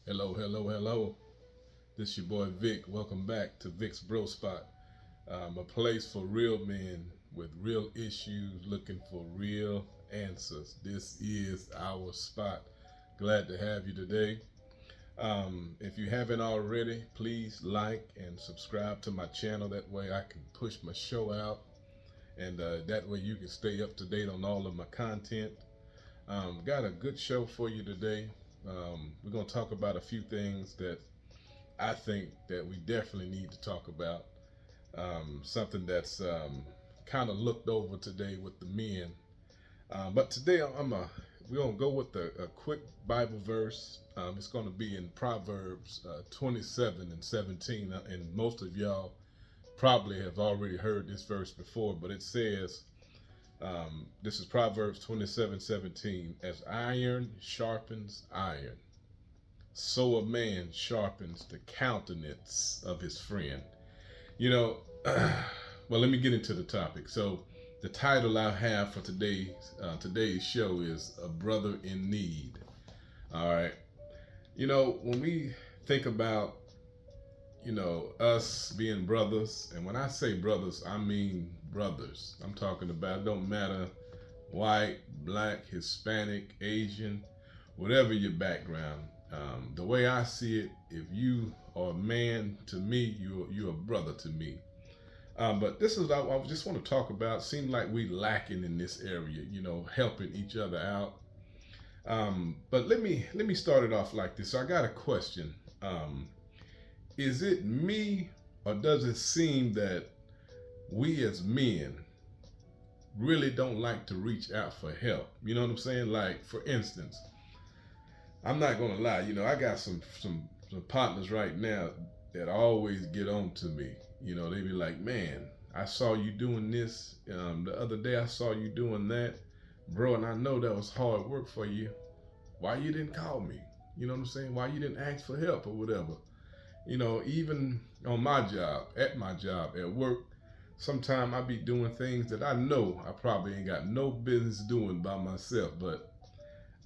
Hello, hello, hello. This your boy Vic. Welcome back to Vic's Bro Spot, a place for real men with real issues looking for real answers. This is our spot. Glad to have you today. If you haven't already, please like and subscribe to my channel. That way I can push my show out, and that way you can stay up to date on all of my content. Got a good show for you today. We're going to talk about a few things that I think that we definitely need to talk about. Something that's kind of looked over today with the men. But today we're gonna go with a quick Bible verse. It's gonna be in Proverbs 27 and 17, and most of y'all probably have already heard this verse before. But it says, this is Proverbs 27:17. As iron sharpens iron, so a man sharpens the countenance of his friend. You know, well, let me get into the topic. So, the title I have for today's show is "A Brother in Need." All right. When we think about us being brothers, and when I say brothers, I mean brothers. I'm talking about, it don't matter white, black, Hispanic, Asian, whatever your background. The way I see it, if you are a man to me, you're a brother to me. But this is I just want to talk about. Seems like we lacking in this area, helping each other out. But let me start it off like this. So I got a question. Is it me, or does it seem that we as men really don't like to reach out for help? You know what I'm saying? Like, for instance, I'm not gonna lie. I got some partners right now that always get on to me. They be like, "Man, I saw you doing this the other day. I saw you doing that, bro, and I know that was hard work for you. Why you didn't call me? You know what I'm saying? Why you didn't ask for help or whatever?" Even on my job, at my job, at work, sometimes I be doing things that I know I probably ain't got no business doing by myself, but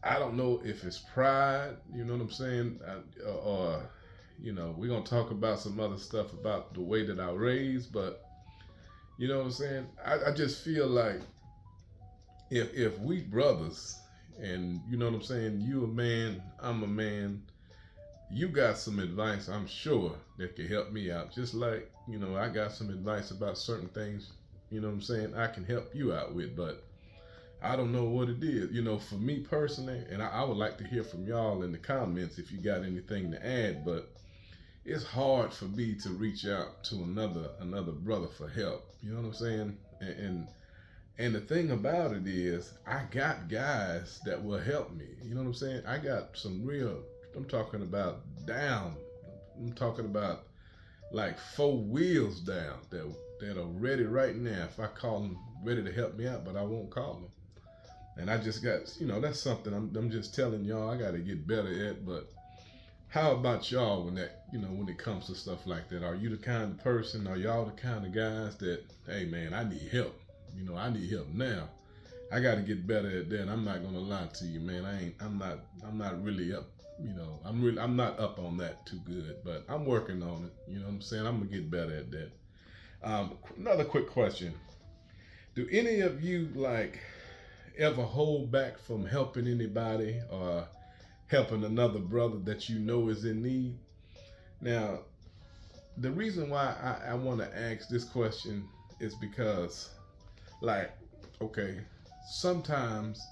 I don't know if it's pride, you know what I'm saying, or we're gonna talk about some other stuff about the way that I raised, but you know what I'm saying. I just feel like if we brothers, and you know what I'm saying, you a man, I'm a man, you got some advice, I'm sure, that can help me out. Just like I got some advice about certain things, you know what I'm saying, I can help you out with, but I don't know what it is. For me personally, and I would like to hear from y'all in the comments if you got anything to add, but it's hard for me to reach out to another brother for help. You know what I'm saying? And the thing about it is, I got guys that will help me. You know what I'm saying? I got some real, I'm talking about down. I'm talking about like four wheels down that are ready right now. If I call them, ready to help me out, but I won't call them. And I just got, that's something I'm just telling y'all I got to get better at. But how about y'all when it comes to stuff like that? Are you the kind of person, are y'all the kind of guys that, hey man, I need help. I need help now. I got to get better at that. I'm not gonna lie to you, man. I'm not really up. I'm not up on that too good, but I'm working on it. You know what I'm saying? I'm gonna get better at that. Another quick question: do any of you like ever hold back from helping anybody or helping another brother that you know is in need? Now, the reason why I want to ask this question is because, like, okay, sometimes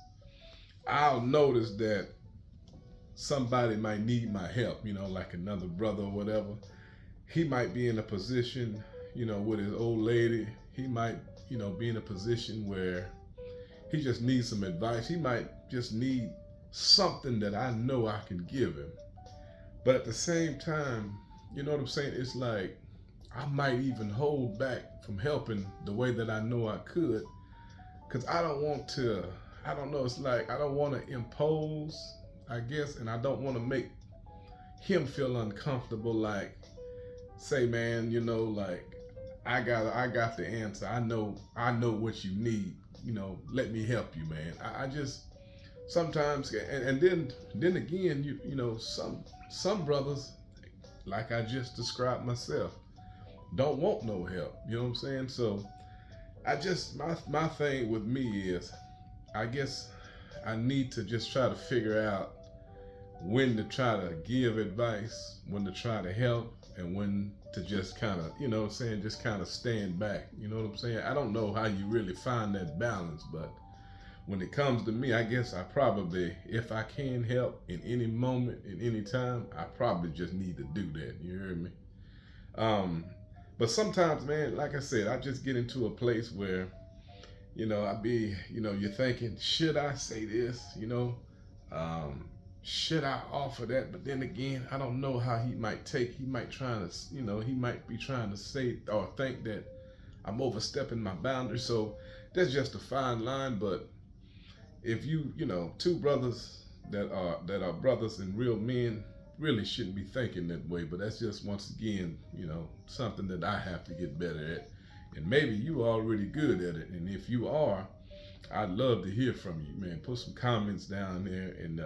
I'll notice that somebody might need my help, like another brother or whatever. He might be in a position, with his old lady. He might, be in a position where he just needs some advice. He might just need something that I know I can give him. But at the same time, you know what I'm saying? It's like I might even hold back from helping the way that I know I could, because I don't want to. I don't know. It's like I don't want to impose, I guess, and I don't want to make him feel uncomfortable. Like, say, man, like I got the answer. I know what you need. Let me help you, man. I just sometimes, and then again, you know, some brothers, like I just described myself, don't want no help. You know what I'm saying? So I just my thing with me is, I guess I need to just try to figure out when to try to give advice, when to try to help, and when to just kind of, you know what I'm saying, just kind of stand back. You know what I'm saying? I don't know how you really find that balance, but when it comes to me, I guess I probably, if I can help in any moment, in any time, I probably just need to do that. You hear me? Um, but sometimes, man, like I said, I just get into a place where, you know, I be, you know, you're thinking, should I say this? You know, um, should I offer that? But then again, I don't know how he might take. He might try to, you know, he might be trying to say or think that I'm overstepping my boundaries. So that's just a fine line. But if you know, two brothers that are brothers and real men really shouldn't be thinking that way. But that's just, once again, you know, something that I have to get better at. And maybe you are already good at it. And if you are, I'd love to hear from you, man. Put some comments down there and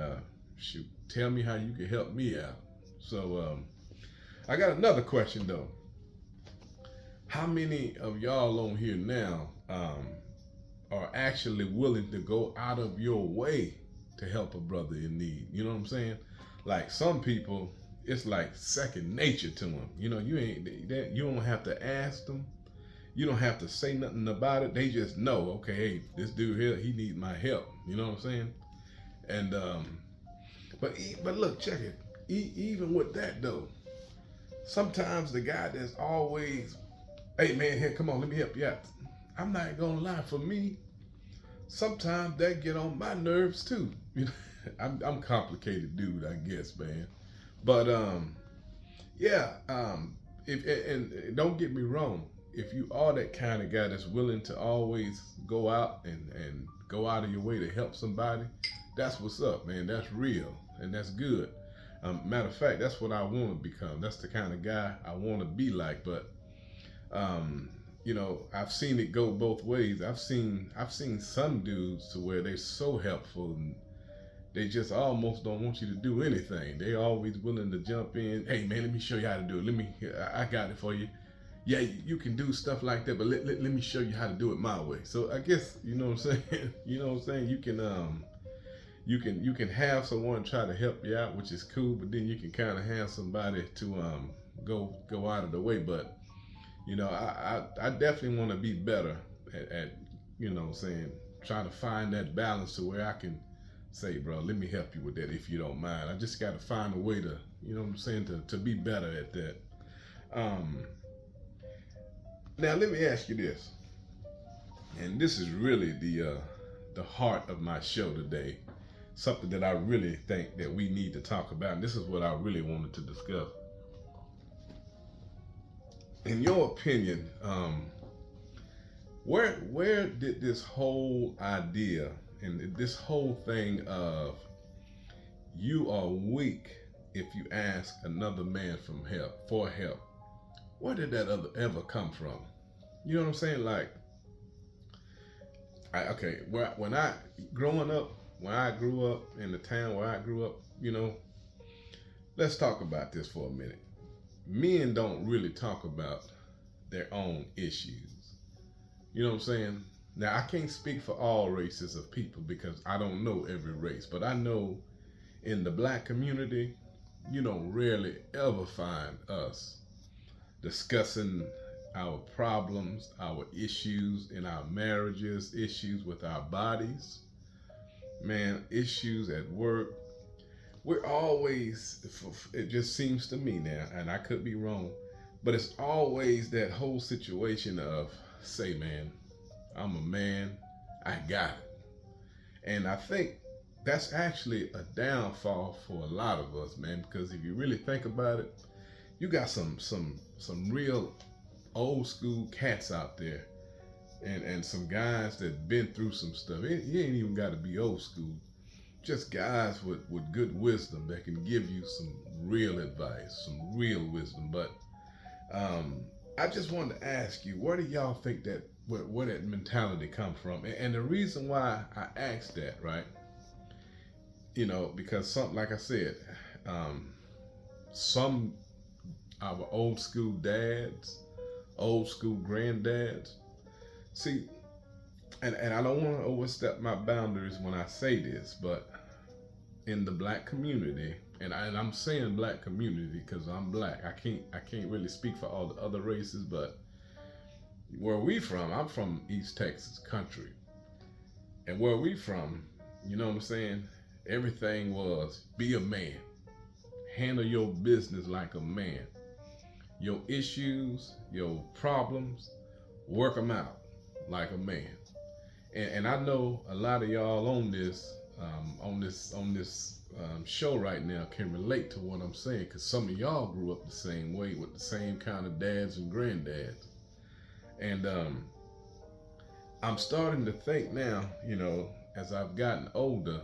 shoot, tell me how you can help me out. So I got another question though. How many of y'all on here now are actually willing to go out of your way to help a brother in need? You know what I'm saying? Like some people, it's like second nature to them. You know, you don't have to ask them. You don't have to say nothing about it. They just know, okay, hey, this dude here, he needs my help. You know what I'm saying? And but look, check it. Even with that though, sometimes the guy that's always, hey man, here, come on, let me help you out. I'm not gonna lie, for me, sometimes that get on my nerves too. You know, I'm complicated dude, I guess, man. But yeah, if and don't get me wrong, if you are that kind of guy that's willing to always go out and go out of your way to help somebody, that's what's up, man. That's real and that's good. Matter of fact, that's what I want to become. That's the kind of guy I want to be like. But um, you know, I've seen it go both ways. I've seen some dudes to where they're so helpful and they just almost don't want you to do anything. They always willing to jump in. Hey man, let me show you how to do it. I got it for you. Yeah, you can do stuff like that, but let me show you how to do it my way. So I guess, you know what I'm saying? You know what I'm saying? You can have someone try to help you out, which is cool, but then you can kind of have somebody to go out of the way. But you know, I definitely want to be better at you know what I'm saying, trying to find that balance to where I can say, bro, let me help you with that if you don't mind. I just got to find a way to, you know what I'm saying, to be better at that. Um, Now let me ask you this, and this is really the heart of my show today. Something that I really think that we need to talk about, and this is what I really wanted to discuss. In your opinion, where did this whole idea and this whole thing of you are weak if you ask another man for help, where did that ever come from? You know what I'm saying? Like, okay, when I growing up, when I grew up in the town where I grew up, you know, let's talk about this for a minute. Men don't really talk about their own issues. You know what I'm saying? Now, I can't speak for all races of people because I don't know every race, but I know in the black community, you don't rarely ever find us discussing our problems, our issues in our marriages, issues with our bodies, man, issues at work. We're always, it just seems to me now, and I could be wrong, but it's always that whole situation of, say, man, I'm a man, I got it. And I think that's actually a downfall for a lot of us, man, because if you really think about it, you got some real old school cats out there and some guys that been through some stuff. You ain't even got to be old school. Just guys with good wisdom that can give you some real advice, some real wisdom. But I just wanted to ask you, where do y'all think that where that mentality come from? And the reason why I asked that, right, because some, like I said, um, some our old school dads, old school granddads. See, and I don't want to overstep my boundaries when I say this, but in the black community, and I'm saying black community because I'm black. I can't really speak for all the other races, but where we from, I'm from East Texas country, and where we from, you know what I'm saying? Everything was be a man, handle your business like a man, your issues, your problems, work them out like a man. And I know a lot of y'all on this show right now can relate to what I'm saying, because some of y'all grew up the same way with the same kind of dads and granddads. And I'm starting to think now, as I've gotten older,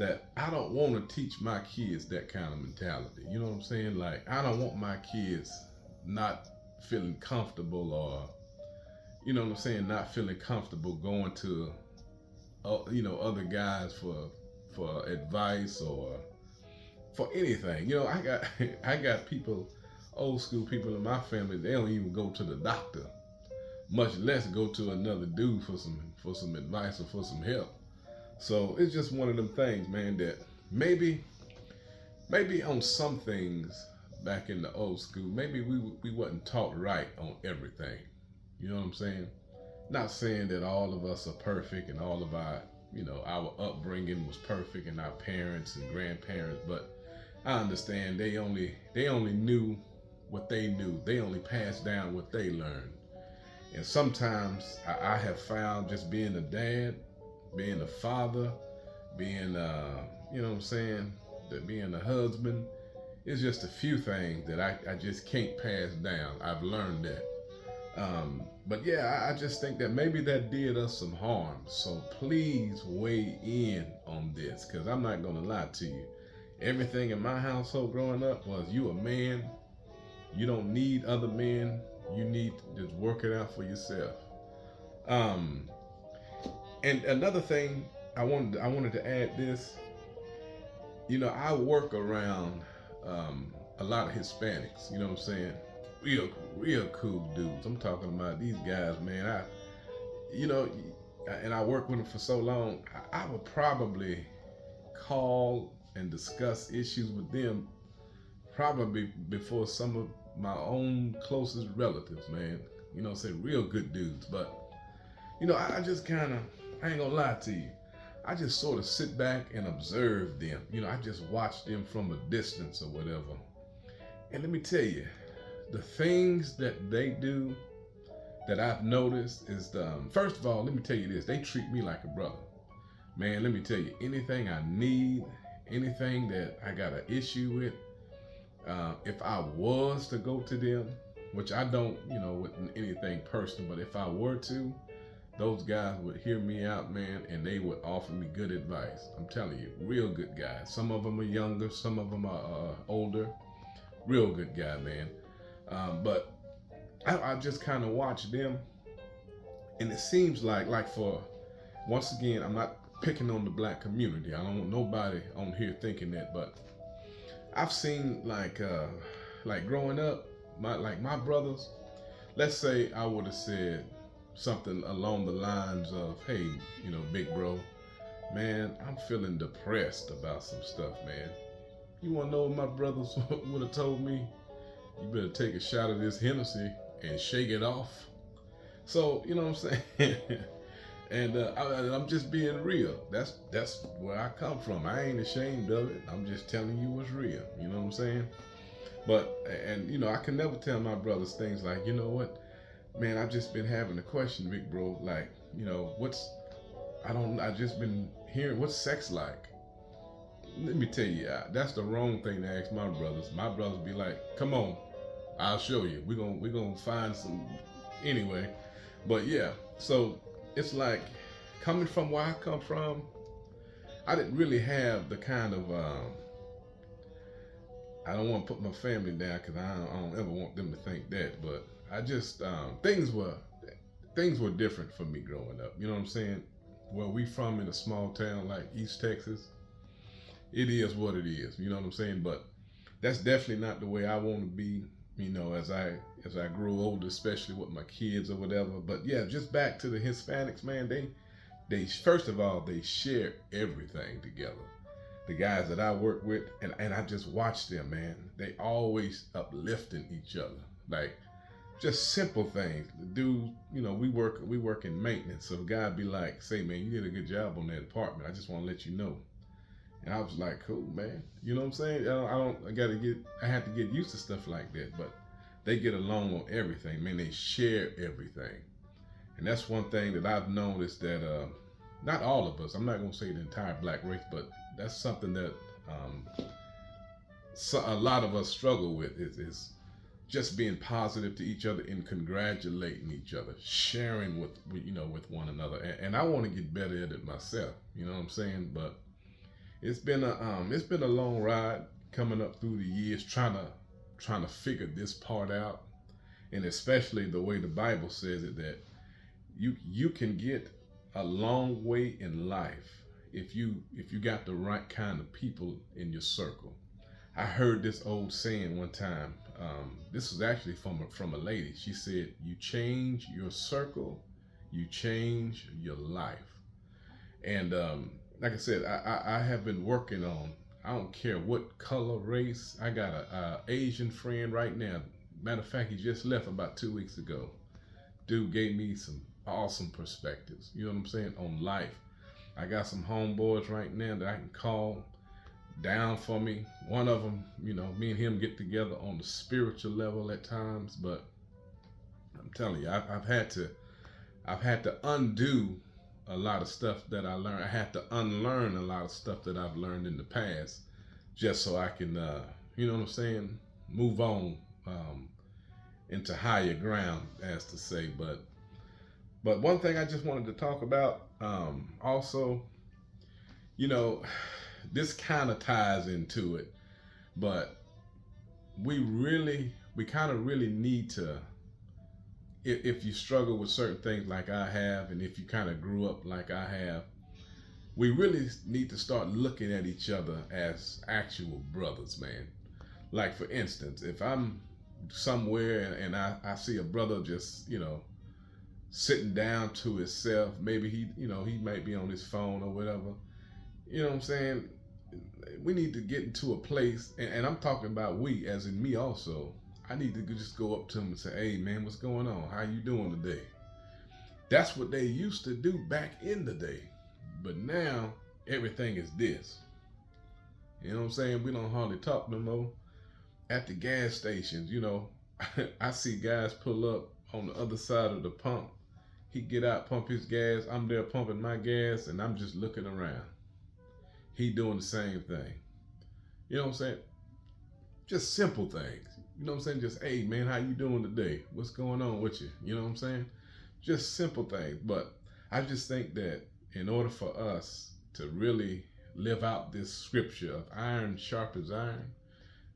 that I don't want to teach my kids that kind of mentality. You know what I'm saying? Like, I don't want my kids not feeling comfortable, or, what I'm saying, not feeling comfortable going to, other guys for advice or for anything. I got I got people, old school people in my family. They don't even go to the doctor, much less go to another dude for some advice or for some help. So it's just one of them things, man, that maybe on some things back in the old school, maybe we wasn't taught right on everything. You know what I'm saying? Not saying that all of us are perfect and all of our upbringing was perfect and our parents and grandparents, but I understand they only knew what they knew. They only passed down what they learned. And sometimes I have found, just being a dad, being a father, being you know what I'm saying, that being a husband, it's just a few things that I just can't pass down. I've learned that. But yeah, I just think that maybe that did us some harm. So please weigh in on this, because I'm not gonna lie to you. Everything in my household growing up was, you a man, you don't need other men, you need to just work it out for yourself. Um, and another thing, I wanted to add this. I work around a lot of Hispanics. You know what I'm saying? Real cool dudes. I'm talking about these guys, man. You know, and I worked with them for so long. I would probably call and discuss issues with them probably before some of my own closest relatives, man. Say real good dudes. But I just kind of, I ain't gonna lie to you. I just sort of sit back and observe them. I just watch them from a distance or whatever. And let me tell you, the things that they do that I've noticed is first of all, let me tell you this: they treat me like a brother. Man, let me tell you, anything I need, anything that I got an issue with, if I was to go to them, which I don't, with anything personal, but if I were to, those guys would hear me out, man, and they would offer me good advice. I'm telling you, real good guys. Some of them are younger, some of them are older. Real good guy, man. But I just kind of watch them, and it seems like for, once again, I'm not picking on the black community. I don't want nobody on here thinking that, but I've seen like growing up, my brothers. Let's say I would have said something along the lines of, "Hey, big bro, man, I'm feeling depressed about some stuff, man. You want to know what my brothers would have told me? You better take a shot of this Hennessy and shake it off." So, you know what I'm saying? And I'm just being real. That's where I come from. I ain't ashamed of it. I'm just telling you what's real. You know what I'm saying? But, and I can never tell my brothers things like, what, man, I've just been having a question, big bro. Like, I just been hearing, what's sex like? Let me tell you, that's the wrong thing to ask my brothers. My brothers be like, "Come on, I'll show you. We're gonna find some anyway." But yeah, so it's like, coming from where I come from, I didn't really have the kind of I don't want to put my family down, because I don't ever want them to think that, but I just things were different for me growing up. You know what I'm saying? Where we from, in a small town like East Texas, it is what it is. You know what I'm saying? But that's definitely not the way I want to be. You know, as I grow older, especially with my kids or whatever. But yeah, just back to the Hispanics, man. They first of all they share everything together. The guys that I work with, and I just watch them, man. They always uplifting each other, like just simple things. The dude, you know, we work in maintenance, so the guy be like, "Say, man, you did a good job on that apartment. I just want to let you know." And I was like, "Cool, man." You know what I'm saying? I have to get used to stuff like that, but they get along on everything, man. They share everything, and that's one thing that I've noticed that not all of us. I'm not gonna say the entire black race, but that's something that a lot of us struggle with is just being positive to each other and congratulating each other, sharing with one another. And I want to get better at it myself. You know what I'm saying? But it's been a long ride coming up through the years trying to figure this part out, and especially the way the Bible says it, that you can get a long way in life if you got the right kind of people in your circle. I heard this old saying one time. This was actually from a lady. She said, "You change your circle, you change your life." And like I said, I have been working on. I don't care what color, race. I got a Asian friend right now. Matter of fact, he just left about 2 weeks ago. Dude gave me some awesome perspectives. You know what I'm saying, on life. I got some homeboys right now that I can call down for me. One of them, me and him get together on the spiritual level at times, but I'm telling you, I've had to undo a lot of stuff that I learned. I had to unlearn a lot of stuff that I've learned in the past, just so I can, you know what I'm saying, move on into higher ground, as to say. But one thing I just wanted to talk about, also, you know, this kind of ties into it, but we kind of really need to, if you struggle with certain things like I have, and if you kind of grew up like I have, we really need to start looking at each other as actual brothers, man. Like, for instance, if I'm somewhere and I see a brother just, sitting down to himself, maybe he might be on his phone or whatever, you know what I'm saying? We need to get into a place, and I'm talking about we, as in me also. I need to just go up to him and say, "Hey, man, what's going on? How you doing today?" That's what they used to do back in the day. But now, everything is this. You know what I'm saying? We don't hardly talk no more. At the gas stations, I see guys pull up on the other side of the pump. He get out, pump his gas. I'm there pumping my gas, and I'm just looking around. He doing the same thing. You know what I'm saying? Just simple things. You know what I'm saying? Just, "Hey, man, how you doing today? What's going on with you?" You know what I'm saying? Just simple things. But I just think that in order for us to really live out this scripture of iron sharpens iron,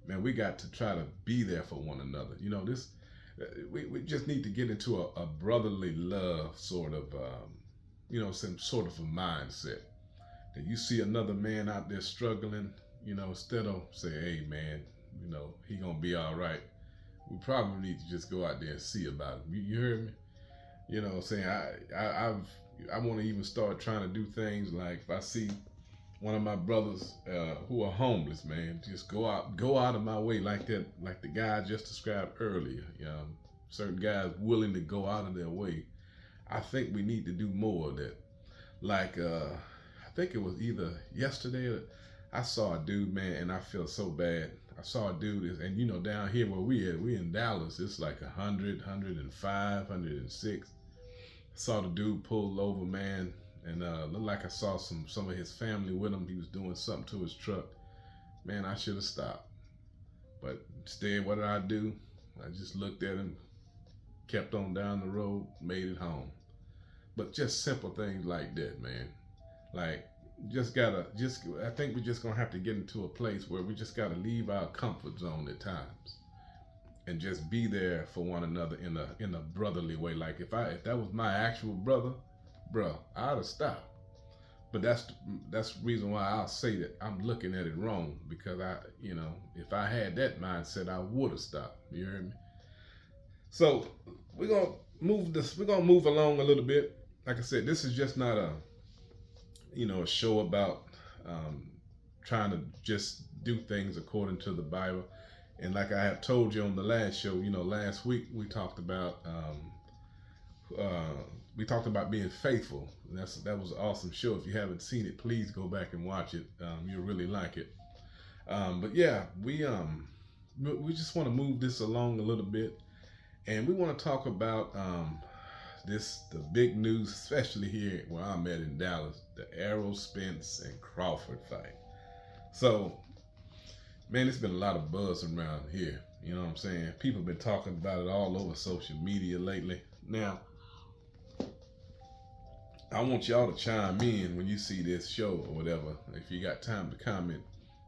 man, we got to try to be there for one another. We just need to get into a brotherly love sort of, some sort of a mindset. That you see another man out there struggling, instead of say, "Hey, man, he gonna be all right," we probably need to just go out there and see about him. You heard me? You know what I'm saying? I want to even start trying to do things like, if I see one of my brothers who are homeless, man, just go out of my way, like that, like the guy I just described earlier. Certain guys willing to go out of their way. I think we need to do more of that. Like, I think it was either yesterday or I saw a dude, man, and I feel so bad. I saw a dude, and down here where we in Dallas, it's like 100, 105, 106. I saw the dude pull over, man, and looked like I saw some of his family with him. He was doing something to his truck. Man, I should have stopped. But instead, what did I do? I just looked at him, kept on down the road, made it home. But just simple things like that, man. Like, I think we're just gonna have to get into a place where we just gotta leave our comfort zone at times and just be there for one another in a brotherly way. Like, if that was my actual brother, bro, I'd have stopped. But that's the reason why I'll say that I'm looking at it wrong, because if I had that mindset, I would have stopped. You hear me? So we're gonna move this. We're gonna move along a little bit. Like I said, this is just not a show about um, trying to just do things according to the Bible. And like I have told you on the last show, last week uh, we talked about being faithful. That was an awesome show. If you haven't seen it, please go back and watch it. You'll really like it. But yeah, we just want to move this along a little bit, and we want to talk about the big news, especially here where I'm at in Dallas, the Errol Spence and Crawford fight. So, man, it's been a lot of buzz around here. You know what I'm saying? People have been talking about it all over social media lately. Now, I want y'all to chime in when you see this show or whatever. If you got time to comment,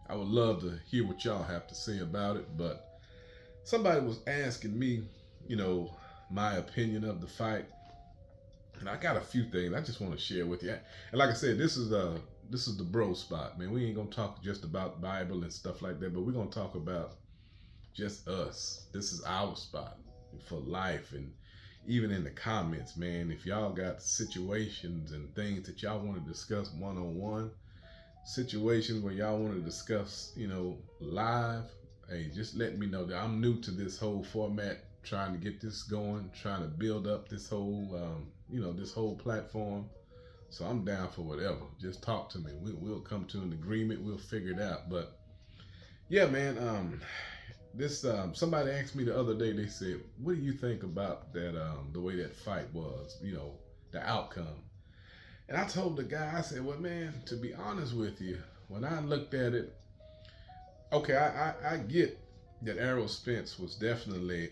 I would love to hear what y'all have to say about it. But somebody was asking me, my opinion of the fight, and I got a few things I just want to share with you. And like I said, this is the bro spot, man. We ain't gonna talk just about Bible and stuff like that, but we're gonna talk about just us. This is our spot for life. And even in the comments, man, if y'all got situations and things that y'all want to discuss one-on-one, situations where y'all want to discuss, live, hey, just let me know. That I'm new to this whole format, trying to get this going, trying to build up this whole, this whole platform. So I'm down for whatever. Just talk to me. We'll come to an agreement. We'll figure it out. But yeah, man, this somebody asked me the other day. They said, "What do you think about that? The way that fight was, the outcome?" And I told the guy, I said, "Well, man, to be honest with you, when I looked at it, okay, I get that Errol Spence was definitely,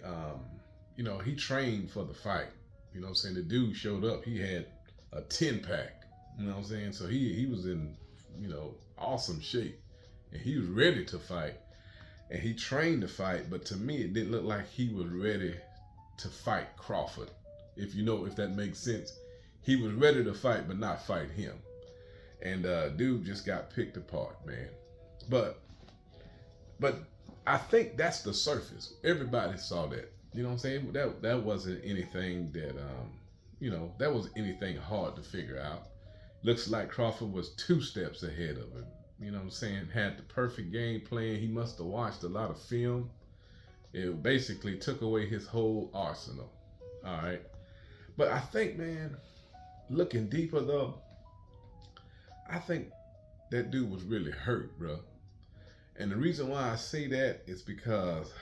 he trained for the fight. You know what I'm saying? The dude showed up. He had a 10-pack. You know what I'm saying? So he was in, awesome shape, and he was ready to fight. And he trained to fight, but to me, it didn't look like he was ready to fight Crawford. If that makes sense. He was ready to fight, but not fight him. And dude just got picked apart, man. But I think that's the surface. Everybody saw that. You know what I'm saying? That wasn't anything that wasn't anything hard to figure out. Looks like Crawford was 2 steps ahead of him. You know what I'm saying? Had the perfect game plan. He must have watched a lot of film. It basically took away his whole arsenal. All right. But I think, man, looking deeper though, I think that dude was really hurt, bro. And the reason why I say that is because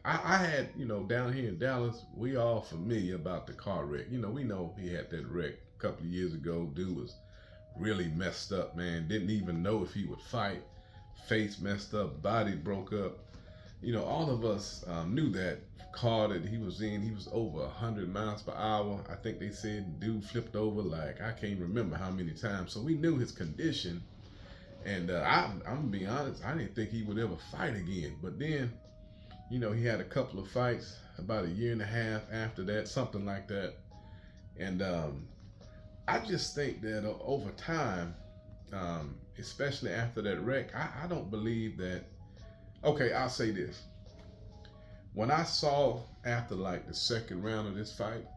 I had, down here in Dallas, we all familiar about the car wreck. We know he had that wreck a couple of years ago. Dude was really messed up, man. Didn't even know if he would fight. Face messed up, body broke up. All of us knew that car that he was in. He was over 100 miles per hour. I think they said dude flipped over like I can't remember how many times. So we knew his condition. And I'm gonna be honest, I didn't think he would ever fight again. But then, he had a couple of fights about a year and a half after that, something like that. And I just think that over time, especially after that wreck, I don't believe that. Okay, I'll say this. When I saw after like the second round of this fight,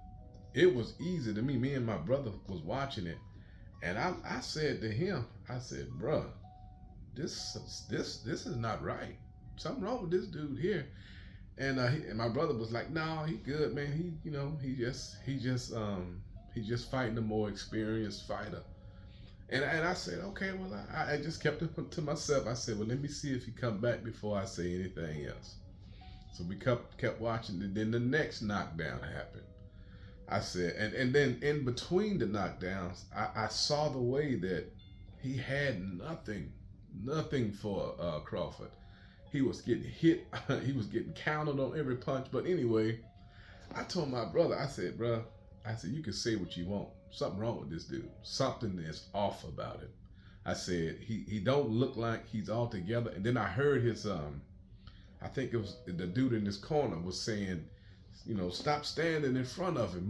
it was easy to me. Me and my brother was watching it, and I said to him, I said, "Bruh, this is not right. Something wrong with this dude here." And my brother was like, "No, he good, man. He's just fighting a more experienced fighter." And I said, "Okay, well, I just kept it to myself." I said, "Well, let me see if he come back before I say anything else." So we kept watching, and then the next knockdown happened. I said, and then in between the knockdowns, I saw the way that he had nothing for Crawford. He was getting hit. He was getting counted on every punch. But anyway, I told my brother, I said, "Bro, I said, you can say what you want. Something wrong with this dude. Something is off about him." I said, he don't look like he's all together. And then I heard his, I think it was the dude in this corner was saying, "Stop standing in front of him.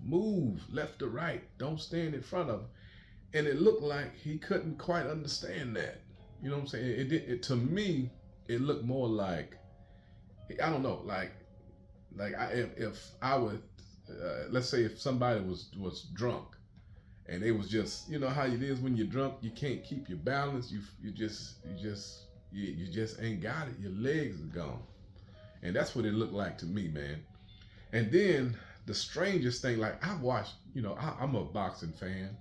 Move left to right. Don't stand in front of him." and it looked like he couldn't quite understand that. You know what I'm saying? It to me, it looked more like, I don't know, if I would, let's say if somebody was drunk and they was just, you know how it is when you're drunk, you can't keep your balance. You just ain't got it. Your legs are gone, and that's what it looked like to me, man. And then the strangest thing, like I watched, I'm a boxing fan.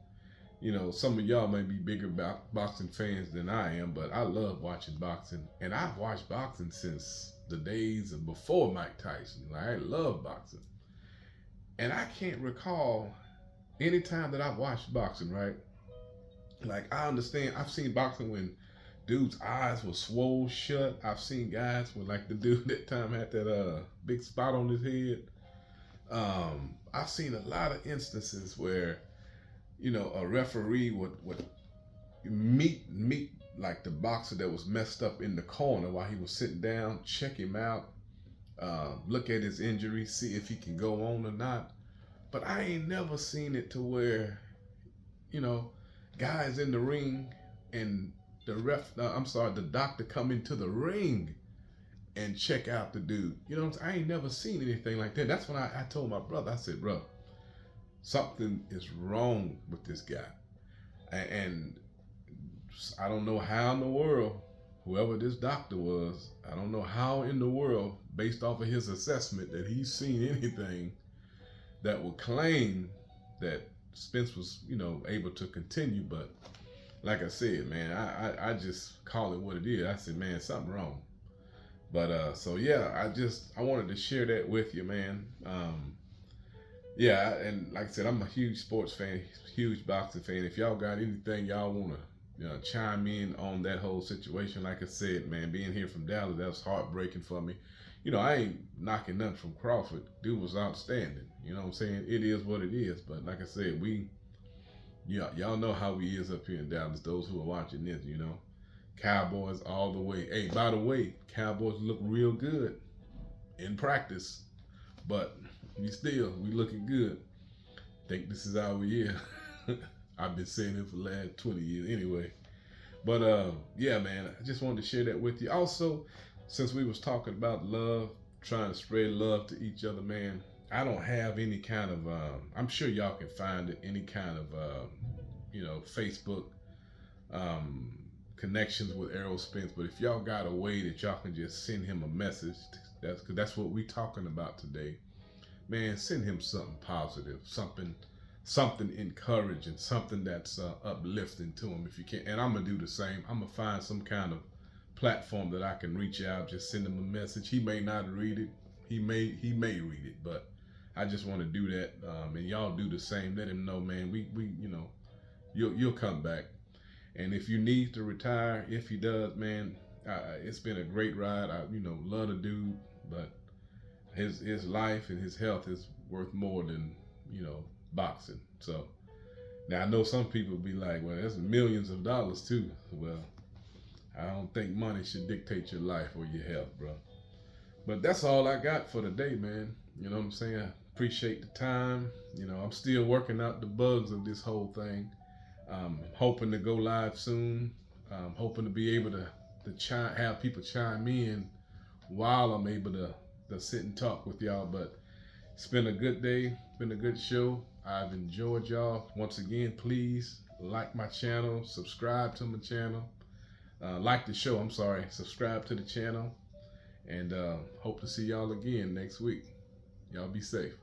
Some of y'all may be bigger boxing fans than I am, but I love watching boxing, and I've watched boxing since the days of before Mike Tyson. Like, I love boxing, and I can't recall any time that I've watched boxing. Right? Like, I understand. I've seen boxing when dudes' eyes were swole shut. I've seen guys with, like the dude that time had that big spot on his head. I've seen a lot of instances where a referee would meet like the boxer that was messed up in the corner while he was sitting down, check him out, look at his injury, see if he can go on or not. But I ain't never seen it to where, guys in the ring and the doctor come into the ring and check out the dude. I ain't never seen anything like that. That's when I told my brother, I said, bro, something is wrong with this guy. And I don't know how in the world, whoever this doctor was, I don't know how in the world, based off of his assessment, that he's seen anything that would claim that Spence was, able to continue. But like I said, man, I just call it what it is. I said, man, something wrong. But so yeah, I wanted to share that with you, man. Yeah, and like I said, I'm a huge sports fan, huge boxing fan. If y'all got anything y'all want to chime in on that whole situation, like I said, man, being here from Dallas, that was heartbreaking for me. I ain't knocking nothing from Crawford. Dude was outstanding. You know what I'm saying? It is what it is. But like I said, y'all know how we is up here in Dallas, those who are watching this, Cowboys all the way. Hey, by the way, Cowboys look real good in practice, but we looking good. Think this is our year. I've been saying it for the last 20 years anyway. But yeah, man, I just wanted to share that with you. Also, since we was talking about love, trying to spread love to each other, man, I don't have any kind of, I'm sure y'all can find it, any kind of, Facebook connections with Errol Spence. But if y'all got a way that y'all can just send him a message, that's what we talking about today. Man, send him something positive, something encouraging, something that's uplifting to him if you can. And I'm gonna do the same. I'm gonna find some kind of platform that I can reach out, just send him a message. He may not read it. He may read it, but I just want to do that. And y'all do the same. Let him know, man. We you'll come back. And if you need to retire, if he does, man, it's been a great ride. I love the dude, but his life and his health is worth more than boxing. So now I know some people be like, well, that's millions of dollars too. Well, I don't think money should dictate your life or your health, bro. But that's all I got for today, man. You know what I'm saying? I appreciate the time. I'm still working out the bugs of this whole thing. Hoping to go live soon. Hoping to be able to have people chime in while I'm able to sit and talk with y'all. But it's been a good day. It's been a good show. I've enjoyed y'all. Once again, please like my channel, subscribe to my channel. Like the show, I'm sorry. Subscribe to the channel. And hope to see y'all again next week. Y'all be safe.